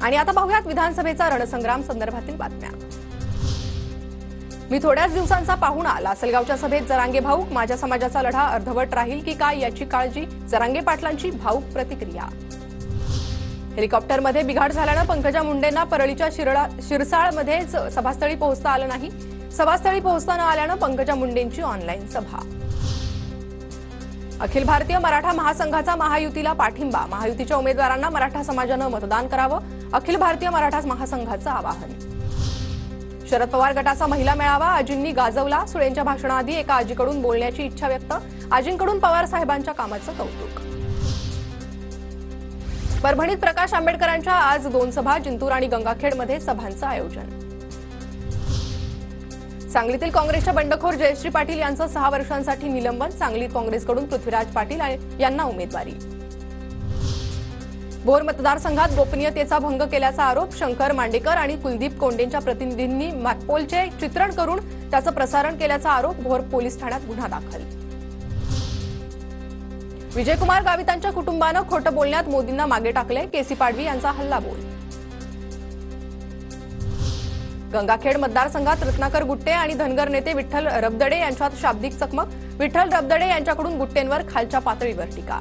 आणि आता पाहूयात विधानसभेचा रणसंग्राम संदर्भातील बातम्या। मी थोड्याच दिवसांचा पाहुणा, लासलगावच्या सभेत जरांगे भाऊक, माझ्या समाजाचा लढा अर्धवट राहील की काय याची काळजी, जरांगे पाटलांची भाऊक प्रतिक्रिया। हेलिकॉप्टरमध्ये बिघाड झाल्यानं पंकजा मुंडेंना परळीच्या शिरसाळमध्ये सभास्थळी पोहोचता आलं नाही। सभास्थळी पोहोचता न आल्यानं पंकजा मुंडेंची ऑनलाईन सभा। अखिल भारतीय मराठा महासंघाचा महायुतीला पाठिंबा, महायुतीच्या उमेदवारांना मराठा समाजानं मतदान करावं, अखिल भारतीय मराठा महासंघाचं आवाहन। शरद पवार गटाचा महिला मेळावा आजींनी गाजवला, सुळेंच्या भाषणाआधी एका आजीकडून बोलण्याची इच्छा व्यक्त, आजींकडून पवार साहेबांच्या कामाचं कौतुक। परभणीत प्रकाश आंबेडकरांच्या आज 2 सभा, जिंतूर आणि गंगाखेडमध्ये सभांचं आयोजन। सांगलीतील काँग्रेसच्या बंडखोर जयश्री पाटील यांचं 6 वर्षांसाठी निलंबन, सांगलीत काँग्रेसकडून पृथ्वीराज पाटील यांना उमेदवारी। भोर मतदारसंघात गोपनीयतेचा भंग केल्याचा आरोप, शंकर मांडेकर आणि कुलदीप कोंडेंच्या प्रतिनिधींनी मॅकपोलचे चित्रण करून त्याचं प्रसारण केल्याचा आरोप, भोर पोलीस ठाण्यात गुन्हा दाखल। विजयकुमार गावितांच्या कुटुंबानं खोटं बोलण्यात मोदींना मागे टाकले, केसी पाडवी यांचा हल्लाबोल। गंगाखेड मतदारसंघात रत्नाकर गुट्टे आणि धनगर नेते विठ्ठल रबदडे यांच्यात शाब्दिक चकमक, विठ्ठल रबदडे यांच्याकडून गुट्टेंवर खालच्या पातळीवर टीका।